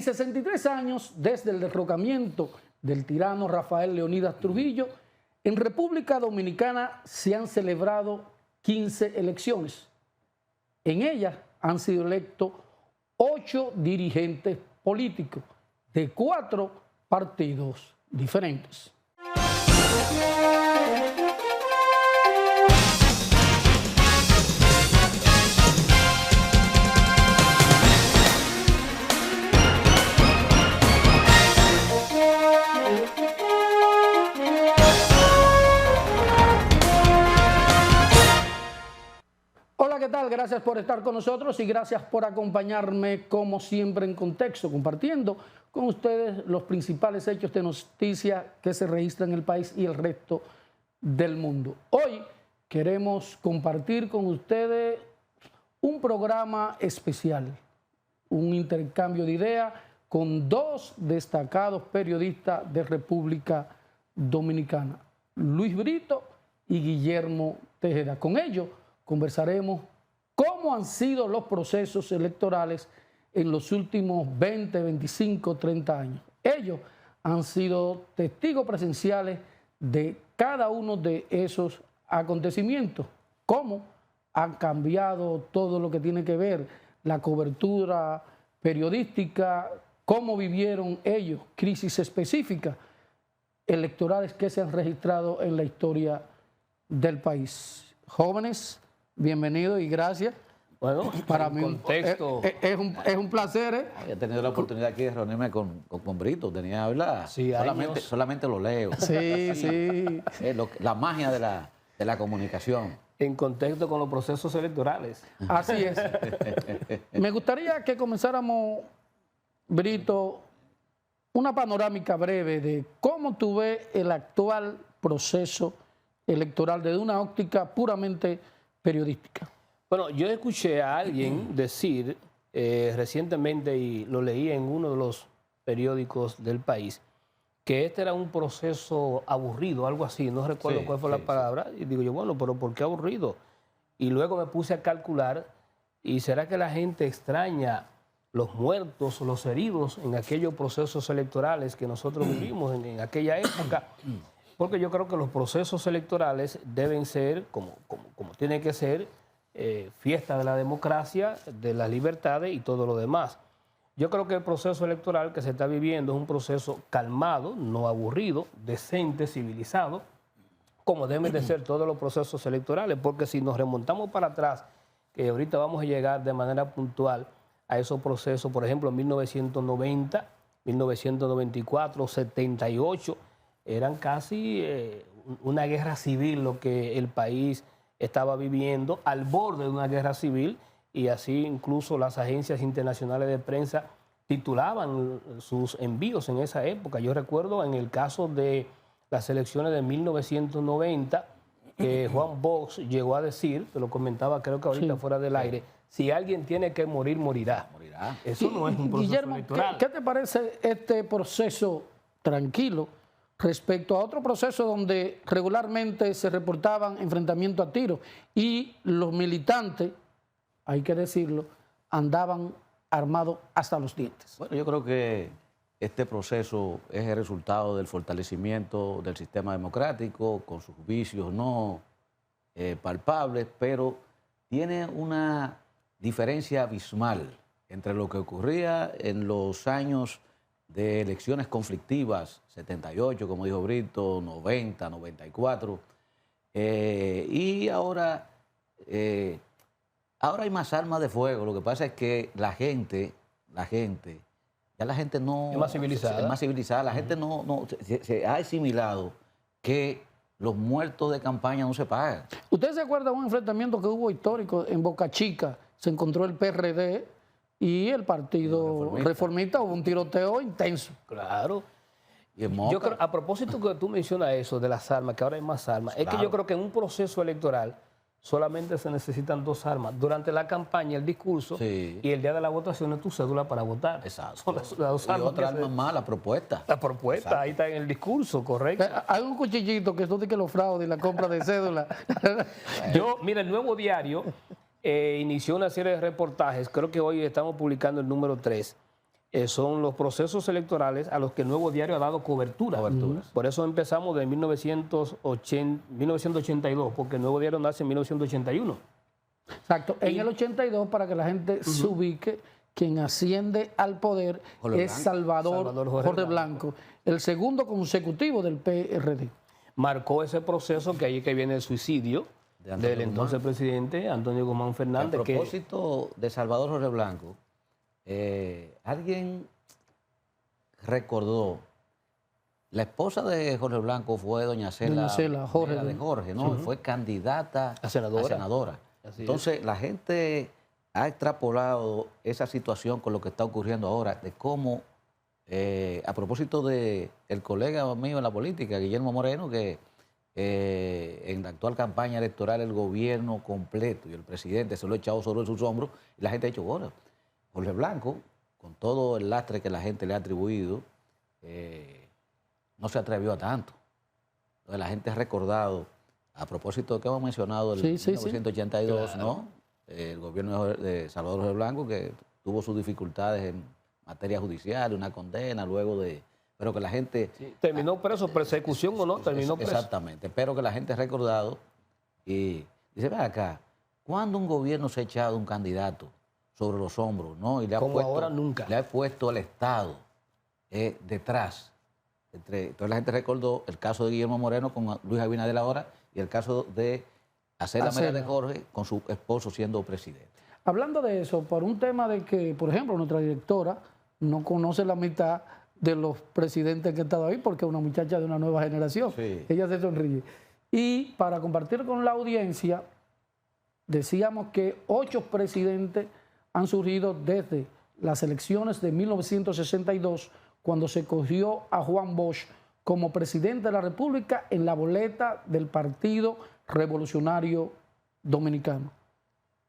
63 años desde el derrocamiento del tirano Rafael Leonidas Trujillo, en República Dominicana se han celebrado 15 elecciones. En ellas han sido electos 8 dirigentes políticos de 4 partidos diferentes. Hola, ¿qué tal? Gracias por estar con nosotros y gracias por acompañarme como siempre en Contexto, compartiendo con ustedes los principales hechos de noticia que se registran en el país y el resto del mundo. Hoy queremos compartir con ustedes un programa especial, un intercambio de ideas con 2 destacados periodistas de República Dominicana, Luis Brito y Guillermo Tejeda. Con ellos conversaremos cómo han sido los procesos electorales en los últimos 20, 25, 30 años. Ellos han sido testigos presenciales de cada uno de esos acontecimientos, cómo han cambiado todo lo que tiene que ver la cobertura periodística, cómo vivieron ellos crisis específicas electorales que se han registrado en la historia del país. Jóvenes, bienvenidos y gracias. Bueno, para mí contexto. Es un placer. He tenido la oportunidad aquí de reunirme con Brito. Tenía que hablar. Sí, solamente lo leo. Sí, sí. La magia de la comunicación. En contexto con los procesos electorales. Así es. Me gustaría que comenzáramos, Brito, una panorámica breve de cómo tú ves el actual proceso electoral desde una óptica puramente periodística. Bueno, yo escuché a alguien decir recientemente, y lo leí en uno de los periódicos del país, que este era un proceso aburrido, algo así, no recuerdo cuál fue la palabra, y digo yo, bueno, pero ¿por qué aburrido? Y luego me puse a calcular, ¿y será que la gente extraña los muertos, los heridos en aquellos procesos electorales que nosotros vivimos en aquella época? Porque yo creo que los procesos electorales deben ser, como tienen que ser, fiesta de la democracia, de las libertades y todo lo demás. Yo creo que el proceso electoral que se está viviendo es un proceso calmado, no aburrido, decente, civilizado, como deben de ser todos los procesos electorales, porque si nos remontamos para atrás, que ahorita vamos a llegar de manera puntual a esos procesos, por ejemplo, en 1990, 1994, 78, eran casi una guerra civil lo que el país estaba viviendo, al borde de una guerra civil, y así incluso las agencias internacionales de prensa titulaban sus envíos en esa época. Yo recuerdo en el caso de las elecciones de 1990, que Juan Bosch llegó a decir, te lo comentaba creo que ahorita fuera del aire, si alguien tiene que morir, morirá. Eso no es un proceso Guillermo, electoral. ¿qué te parece este proceso tranquilo respecto a otro proceso donde regularmente se reportaban enfrentamientos a tiros y los militantes, hay que decirlo, andaban armados hasta los dientes? Bueno, yo creo que este proceso es el resultado del fortalecimiento del sistema democrático, con sus vicios no palpables, pero tiene una diferencia abismal entre lo que ocurría en los años de elecciones conflictivas, 78, como dijo Brito, 90, 94, y ahora hay más armas de fuego. Lo que pasa es que la gente no... Es más civilizada. Es más civilizada. La gente se ha asimilado que los muertos de campaña no se pagan. ¿Usted se acuerda de un enfrentamiento que hubo histórico en Boca Chica? Se encontró el PRD y el Partido Reformista, hubo un tiroteo intenso. Claro. Y en Moca, Yo creo, a propósito que tú mencionas eso de las armas, que ahora hay más armas, es que yo creo que en un proceso electoral solamente se necesitan 2 armas. Durante la campaña, el discurso, y el día de la votación es tu cédula para votar. Exacto. Son las 2 armas. Y otra arma más, la propuesta. La propuesta, Exacto. Ahí está en el discurso, correcto. Hay un cuchillito que eso de que los fraudes y la compra de cédula. Mira, el Nuevo Diario inició una serie de reportajes, creo que hoy estamos publicando el número 3, son los procesos electorales a los que el Nuevo Diario ha dado cobertura. Por eso empezamos de 1982, porque el Nuevo Diario nace en 1981. Exacto. En el 82, para que la gente se ubique, quien asciende al poder es Salvador Jorge Blanco, el segundo consecutivo del PRD. Marcó ese proceso que ahí que viene el suicidio del entonces presidente Antonio Guzmán Fernández. A propósito de Salvador Jorge Blanco, alguien recordó, la esposa de Jorge Blanco fue doña Cela Jorge, de Jorge, ¿no? Fue candidata a senadora. Entonces la gente ha extrapolado esa situación con lo que está ocurriendo ahora, de cómo, a propósito de el colega mío en la política, Guillermo Moreno, que en la actual campaña electoral el gobierno completo y el presidente se lo ha echado sobre sus hombros y la gente ha dicho, bueno, Jorge Blanco, con todo el lastre que la gente le ha atribuido, no se atrevió a tanto. Entonces la gente ha recordado, a propósito de que hemos mencionado el 1982, claro, ¿no? El gobierno de Salvador Jorge Blanco, que tuvo sus dificultades en materia judicial, una condena, luego de... Pero que la gente... Sí, terminó preso, persecución o no, terminó preso. Exactamente, pero que la gente ha recordado y dice, ven acá, ¿cuándo un gobierno se ha echado un candidato sobre los hombros, ¿no? Y le ha como puesto, ahora nunca. Le ha puesto el Estado detrás. Entonces la gente recordó el caso de Guillermo Moreno con Luis Abinader ahora y el caso de Acela Mera de Jorge con su esposo siendo presidente. Hablando de eso, por un tema de que, por ejemplo, nuestra directora no conoce la mitad de los presidentes que han estado ahí porque es una muchacha de una nueva generación. Sí. Ella se sonríe. Y para compartir con la audiencia, decíamos que 8 presidentes han surgido desde las elecciones de 1962, cuando se cogió a Juan Bosch como presidente de la República en la boleta del Partido Revolucionario Dominicano.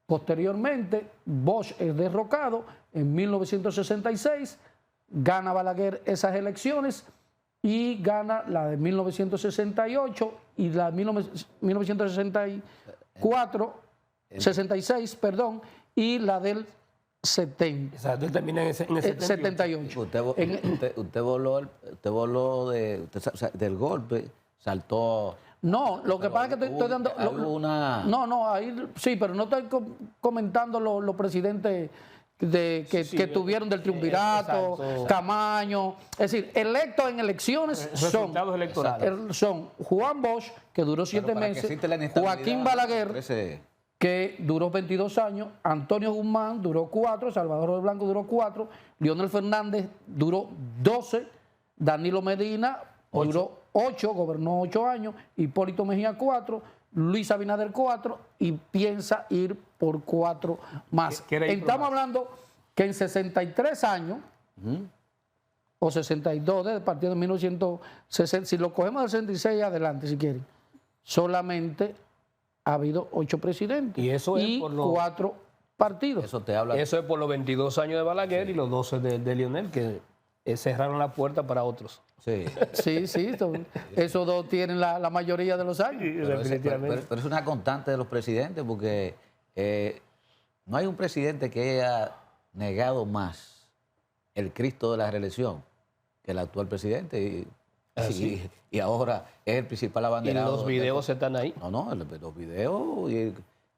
Posteriormente, Bosch es derrocado en 1966, gana Balaguer esas elecciones y gana la de 1968 y la de 1966, perdón, y la del 70. Exacto, termina en el 78. Usted voló del golpe, saltó... No, lo que pasa es que estoy dando... No, ahí sí, pero no estoy comentando los presidentes que tuvieron del triunvirato, Camaño. Es decir, electos en elecciones son Juan Bosch, que duró 7 meses, Joaquín Balaguer, que duró 22 años, Antonio Guzmán duró 4, Salvador Jorge Blanco duró 4, Leonel Fernández duró 12, Danilo Medina duró 8, gobernó 8 años, Hipólito Mejía 4, Luis Abinader 4 y piensa ir por 4 más. Estamos hablando que en 63 años, o 62, desde el partido de 1960, si lo cogemos del 66 adelante, si quieren, solamente ha habido 8 presidentes y eso es por 4 partidos. Eso es por los 22 años de Balaguer y los 12 de Leonel, que cerraron la puerta para otros. Sí, esos dos tienen la mayoría de los años. Pero es una constante de los presidentes porque no hay un presidente que haya negado más el Cristo de la reelección que el actual presidente. Y ahora es el principal abanderado. ¿Y los videos están ahí? No, los videos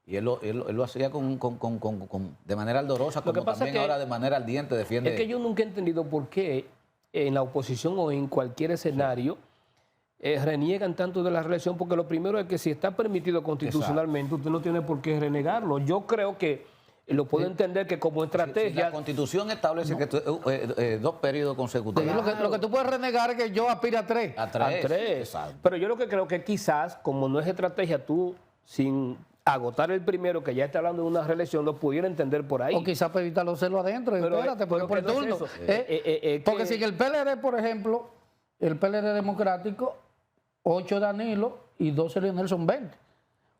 y él lo hacía de manera ardorosa, como también ahora de manera ardiente defiende. Es que yo nunca he entendido por qué en la oposición o en cualquier escenario reniegan tanto de la reelección, porque lo primero es que si está permitido constitucionalmente, usted no tiene por qué renegarlo. Yo creo que lo puedo entender que como estrategia... Si la Constitución establece que 2 periodos consecutivos. Lo que tú puedes renegar es que yo aspire a 3. A 3. Exacto. Pero yo lo que creo que quizás, como no es estrategia, tú sin agotar el primero, que ya está hablando de una reelección, lo pudiera entender por ahí. O quizás para evitar los celos adentro. Espérate, por el turno. Porque si en el PLD, por ejemplo, el PLD democrático, 8 Danilo y 12 Leonel son 20.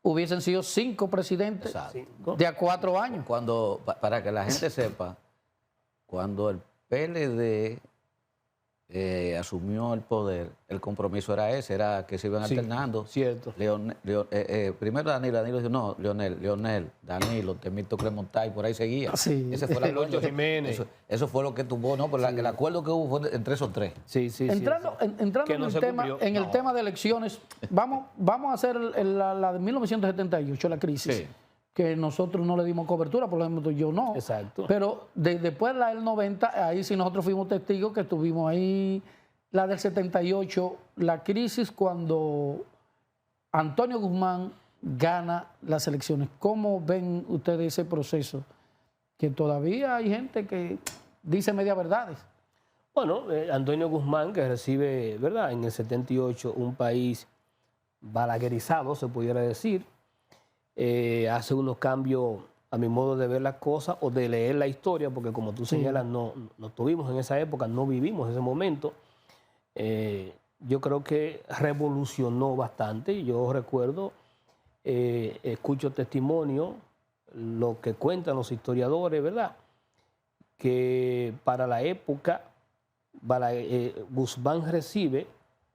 Hubiesen sido 5 presidentes de a 4 años. Para que la gente sepa, cuando el PLD asumió el poder, el compromiso era ese, era que se iban alternando. Cierto. Primero Danilo dijo, no, Leonel, Danilo, Temito Clemontay, por ahí seguía. Sí. Ese fue el acuerdo. Lucho Jiménez. Eso fue lo que tuvo, ¿no? Pero el acuerdo que hubo fue entre esos tres. Sí, sí, Entrando Que en, no el se tema, cumplió. en el tema de elecciones, vamos a hacer la de 1978, la crisis, Sí. que nosotros no le dimos cobertura, por ejemplo, yo no. Exacto. Pero después de la del 90, ahí sí nosotros fuimos testigos que estuvimos ahí. La del 78, la crisis cuando Antonio Guzmán gana las elecciones. ¿Cómo ven ustedes ese proceso? Que todavía hay gente que dice media verdades. Bueno, Antonio Guzmán, que recibe, ¿verdad?, en el 78 un país balaguerizado, se pudiera decir, hace unos cambios a mi modo de ver las cosas o de leer la historia, porque como tú señalas, no tuvimos en esa época, no vivimos ese momento. Yo creo que revolucionó bastante. Yo recuerdo, escucho testimonio, lo que cuentan los historiadores, ¿verdad?, que para la época Guzmán recibe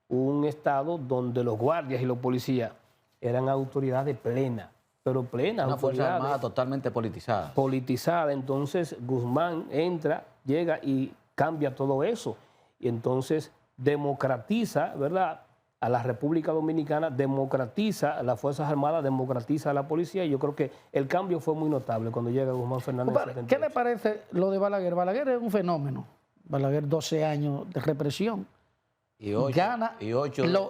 un estado donde los guardias y los policías eran autoridades plenas, pero plenas. Una fuerza armada totalmente politizada. Politizada. Entonces Guzmán entra, llega y cambia todo eso. Y entonces democratiza, ¿verdad?, a la República Dominicana, democratiza a las Fuerzas Armadas, democratiza a la policía. Y yo creo que el cambio fue muy notable cuando llega Guzmán Fernández. ¿Qué le parece lo de Balaguer? Balaguer es un fenómeno. Balaguer, 12 años de represión. Y 8. Gana.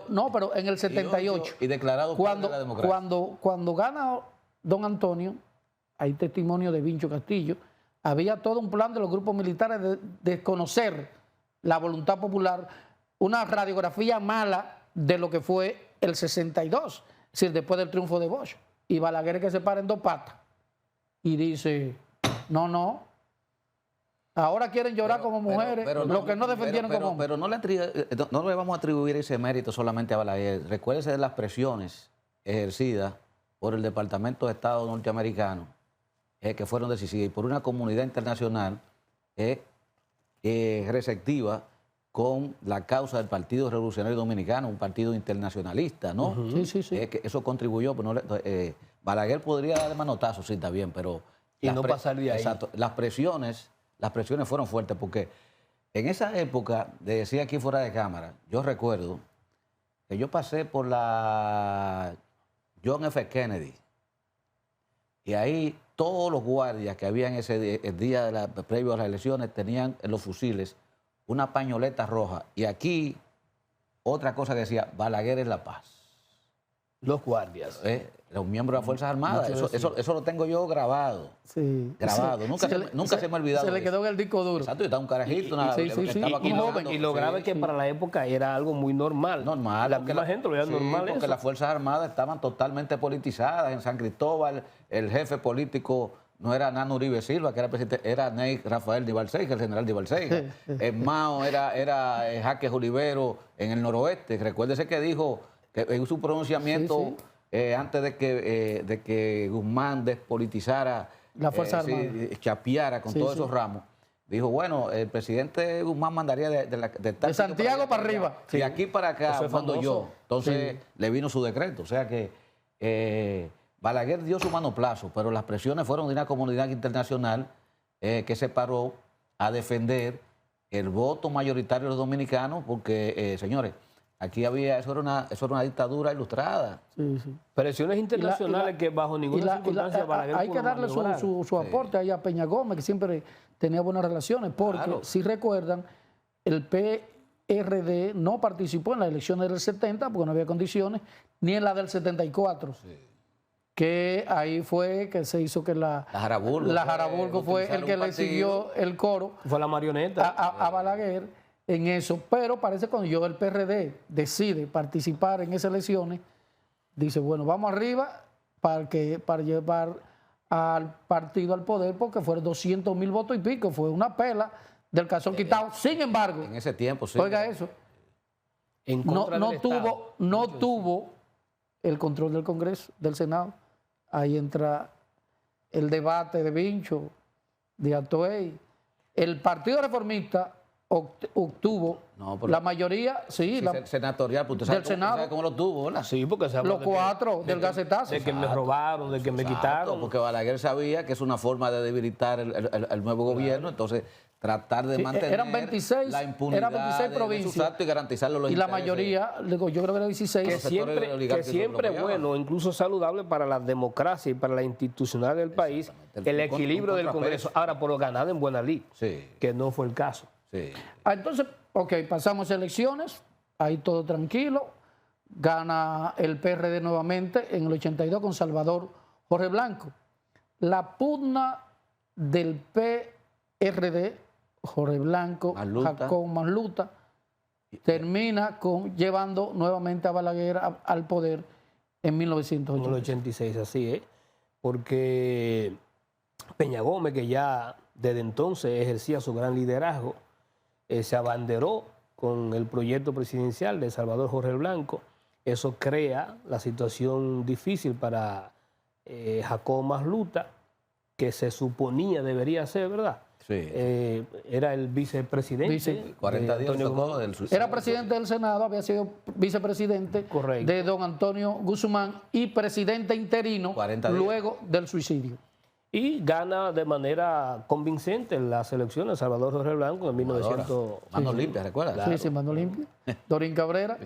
No, pero en el 78. Y declarado cuando, de la democracia. Cuando gana don Antonio, hay testimonio de Vincho Castillo, había todo un plan de los grupos militares de desconocer la voluntad popular, una radiografía mala de lo que fue el 62, es decir, después del triunfo de Bosch. Y Balaguer que se para en 2 patas y dice, no, ahora quieren llorar como mujeres, lo que no defendieron como hombres. Pero no le vamos a atribuir ese mérito solamente a Balaguer. Recuérdese de las presiones ejercidas por el Departamento de Estado norteamericano, que fueron decisivas, y por una comunidad internacional receptiva con la causa del Partido Revolucionario Dominicano, un partido internacionalista, ¿no? Sí. Que eso contribuyó. Balaguer podría dar manotazos, sí, está bien, pero... Y no pasar de ahí. Exacto. Las presiones fueron fuertes, porque en esa época, decía aquí fuera de cámara, yo recuerdo que yo pasé por la John F. Kennedy, y ahí todos los guardias que habían el día previo a las elecciones tenían en los fusiles una pañoleta roja. Y aquí, otra cosa que decía, Balaguer es la paz. Los guardias. Los miembros de las Fuerzas Armadas. Eso lo tengo yo grabado. Sí. Grabado. Nunca se me ha olvidado. Se le quedó en el disco duro. Exacto, yo estaba un carajito. Y lo grave es que para la época era algo muy normal. Normal. La misma gente lo veía normal. Porque las Fuerzas Armadas estaban totalmente politizadas. En San Cristóbal, el jefe político no era Nano Uribe Silva, que era presidente, era Ney Rafael de Balseja, el general de Balseja. En Mao era Jaques Olivero en el noroeste. Recuérdese que dijo que en su pronunciamiento antes de que Guzmán despolitizara, la Fuerza Armada, chapeara con todos esos ramos, dijo, bueno, el presidente Guzmán mandaría de Santiago para arriba. De aquí para acá, mando yo. Entonces le vino su decreto. O sea que Balaguer dio su manoplazo, pero las presiones fueron de una comunidad internacional que se paró a defender el voto mayoritario de los dominicanos, porque, señores, aquí eso era una dictadura ilustrada. Sí. Presiones internacionales que bajo ninguna circunstancia Balaguer hay que darle su aporte ahí a Peña Gómez, que siempre tenía buenas relaciones, porque si recuerdan, el PRD no participó en las elecciones del 70 porque no había condiciones, ni en la del 74. Que ahí fue que se hizo que la Jaraburgo fue el que le siguió el coro. Fue la marioneta. A Balaguer en eso. Pero parece que cuando el PRD decide participar en esas elecciones, dice, bueno, vamos arriba para llevar al partido al poder, porque fueron 200,000 votos y pico. Fue una pela del calzón quitado. Sin embargo, en ese tiempo, oiga eso, no tuvo el control del Congreso, del Senado. Ahí entra el debate de Vincho, de Atoey. El Partido Reformista obtuvo No, pero- la mayoría, sí, Sí, la- senatorial, pues del Senado. usted sabe cómo lo tuvo, ¿verdad? Sí, porque se habla los cuatro del gacetazo. de que me robaron, de que me Exacto, quitaron. porque Balaguer sabía que es una forma de debilitar el nuevo gobierno, entonces tratar de Sí, mantener eran 26 la impunidad eran 26 de sus provincias. actos y garantizarle los Y la intereses. mayoría, digo, yo creo que era 16. Que Los sectores siempre, oligarcas que siempre es lo apoyaban. bueno, incluso saludable para la democracia y para la institucionalidad del país, Exactamente. el Un equilibrio del contrapeso. Congreso. Ahora, por lo ganado en buena lid, Sí, que no fue el caso. sí. Entonces, ok, pasamos elecciones, ahí todo tranquilo. Gana el PRD nuevamente en el 82 con Salvador Jorge Blanco. La pugna del PRD, Jorge Blanco, Masluta. Jacob Masluta, termina llevando nuevamente a Balaguer al poder en En el 1980. 86, así es. Porque Peña Gómez, que ya desde entonces ejercía su gran liderazgo, se abanderó con el proyecto presidencial de Salvador Jorge Blanco. Eso crea la situación difícil para Jacob Masluta, que se suponía debería ser, ¿verdad? Sí. Era el vicepresidente. Vice- 40 días Antonio tocó Guzmán. del Era presidente del Senado, había sido vicepresidente Correcto. de don Antonio Guzmán y presidente interino 40 días. luego del suicidio. Y gana de manera convincente las elecciones Salvador Jorge Blanco en 1900. Manos limpias, ¿recuerdas? Sí, sí, mano limpia. Dorín Cabrera.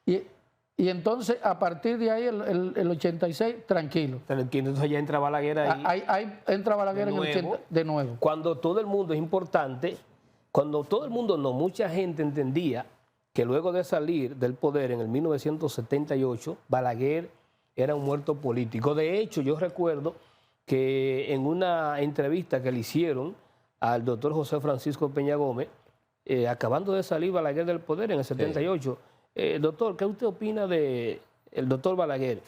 y entonces, a partir de ahí, el 86, tranquilo. Entonces ya entra Balaguer ahí. Ahí entra Balaguer De en el nuevo. 80 de nuevo. Cuando todo el mundo es importante, cuando todo el mundo no, mucha gente entendía que luego de salir del poder en el 1978, Balaguer era un muerto político. De hecho, yo recuerdo que en una entrevista que le hicieron al doctor José Francisco Peña Gómez, acabando de salir Balaguer del poder en el 78, doctor, ¿qué usted opina del doctor Balaguer?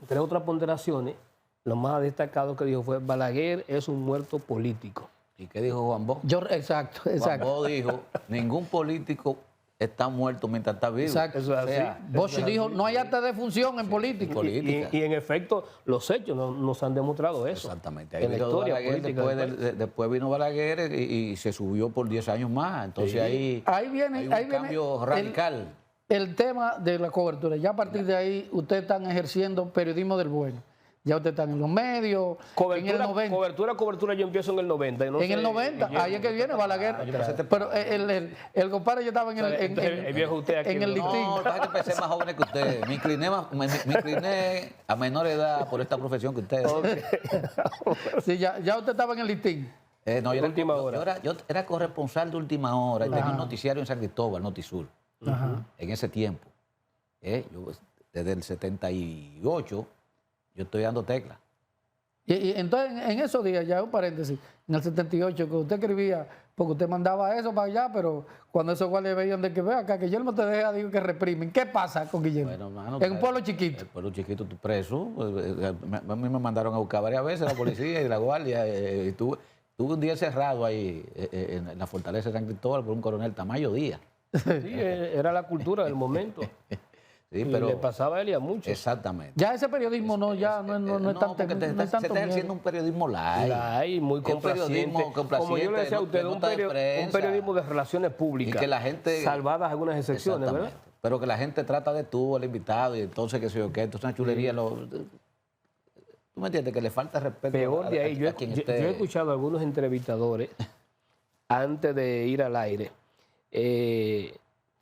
Entre otras ponderaciones, lo más destacado que dijo fue: Balaguer es un muerto político. ¿Y qué dijo Juan Bosch? Exacto, Juan exacto. Bosch dijo, ningún político está muerto mientras está vivo. Exacto. Eso es así. O sea, Bosch dijo, no hay acta de función en política. política. Y en efecto, los hechos nos han demostrado eso. Exactamente. En la vino historia Balaguer, política después, del país. después vino Balaguer y se subió por 10 años más. Entonces Sí. ahí Viene, hay un cambio radical. El tema de la cobertura. Ya a partir de ahí, ustedes están ejerciendo periodismo del bueno. Ya ustedes están en los medios, en el 90. Cobertura, yo empiezo en el 90. No En sé, el 90, ahí es que viene Balaguer. Pero el compadre yo estaba en el viejo usted aquí, en el ¿no? listín. No, pasa que empecé más jóvenes que ustedes. Me incliné a menor edad por esta profesión que ustedes. Sí, ya usted estaba en el listín. No, yo era, Última hora. yo era corresponsal de Última Hora y tenía un noticiario en San Cristóbal, Notisur, en ese tiempo. Yo, desde el 78, yo estoy dando tecla. Y entonces, en esos días, ya un paréntesis, en el 78, que usted escribía, porque usted mandaba eso para allá, pero cuando esos guardias veían de que ve acá, que Guillermo te deja, digo que reprimen. ¿Qué pasa con Guillermo? Bueno, hermano, en un pueblo chiquito. El pueblo chiquito, tú preso. A mí me mandaron a buscar varias veces la policía y la guardia. Y tuve un día cerrado ahí en la fortaleza de San Cristóbal por un coronel Tamayo Díaz. Sí, era la cultura del momento. Sí, Y pero le pasaba a él y a muchos. exactamente. Ya ese periodismo no es tan porque no es se tanto está miedo. haciendo un periodismo light. Ay, muy Es un complaciente. periodismo complaciente, Como yo le decía a de usted, nota de un prensa. periodismo de relaciones públicas. Y que la gente- Salvadas algunas excepciones, ¿verdad? Exactamente. Pero que la gente trata de tú, al invitado, y entonces que sé yo qué, entonces una chulería. ¿Tú me entiendes? Que le falta respeto Peor de ahí, yo a quien he esté. escuchado a algunos entrevistadores antes de ir al aire.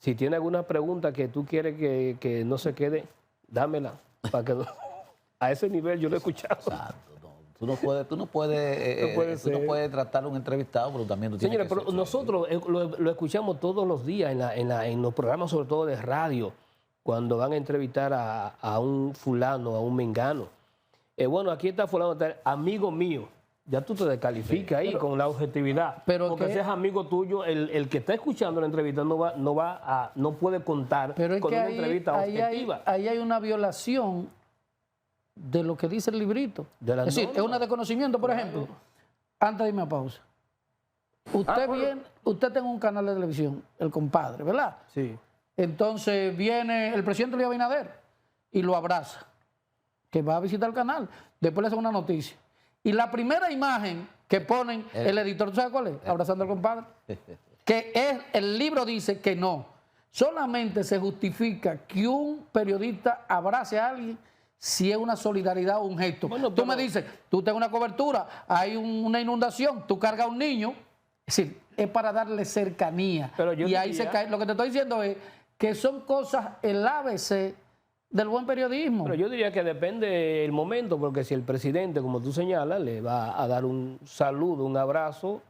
Si tiene alguna pregunta que tú quieres que no se quede, dámela. Para que a ese nivel yo lo he escuchado. Exacto, no. Tú no puedes tratar a un entrevistado, pero también tú tienes Señores, que pero ser- nosotros lo escuchamos todos los días en los programas, sobre todo de radio, cuando van a entrevistar a un fulano, a un mengano. Bueno, aquí está fulano, está amigo mío. Ya tú te descalificas ahí con la objetividad. Pero porque que- si es amigo tuyo, el que está escuchando la entrevista no puede contar Pero es con que una ahí, entrevista objetiva. ahí hay una violación de lo que dice el librito. De la Es decir, norma. es una desconocimiento, por ejemplo. Antes de irme a pausa. Usted tiene un canal de televisión, el compadre, ¿verdad? Sí. Entonces viene el presidente Luis Abinader y lo abraza, que va a visitar el canal. Después le hace una noticia. Y la primera imagen que ponen el editor, ¿tú sabes cuál es? Abrazando al compadre. Que el libro dice que no. Solamente se justifica que un periodista abrace a alguien si es una solidaridad o un gesto. Bueno, tú me dices, tú tienes una cobertura, hay una inundación, tú cargas a un niño, es decir, es para darle cercanía. Y ahí se cae. Lo que te estoy diciendo es que son cosas, el ABC del buen periodismo. Pero yo diría que depende el momento, porque si el presidente, como tú señalas, le va a dar un saludo, un abrazo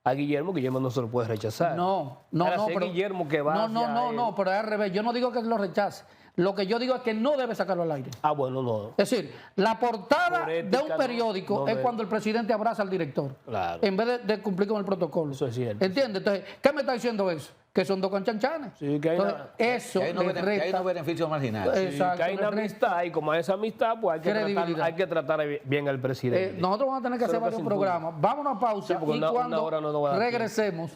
a Guillermo no se lo puede rechazar. No, pero Guillermo que va no, pero es al revés. Yo no digo que lo rechace. Lo que yo digo es que no debe sacarlo al aire. Ah, bueno, no. Es decir, la portada de un periódico es cuando el presidente abraza al director. Claro. En vez de cumplir con el protocolo. Eso es cierto. ¿Entiendes? Entonces, ¿qué me está diciendo eso? Que son dos canchanchanes. Sí, que hay eso hay unos beneficios marginales. Exacto. Que hay una amistad y como hay esa amistad, pues hay que tratar bien al presidente. Nosotros vamos a tener que hacer varios programas. Vamos a una pausa y cuando regresemos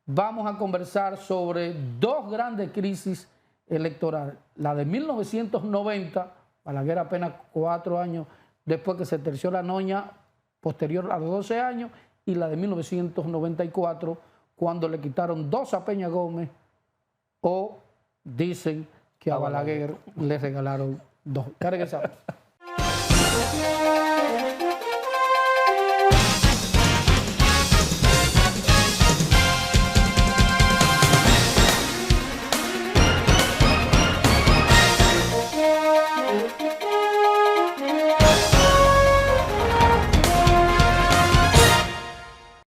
vamos a conversar sobre dos grandes crisis electorales. La de 1990, Balaguer apenas 4 años después que se terció la noña, posterior a los 12 años, y la de 1994, cuando le quitaron 2 a Peña Gómez, o dicen que a Balaguer le regalaron 2. Regresamos.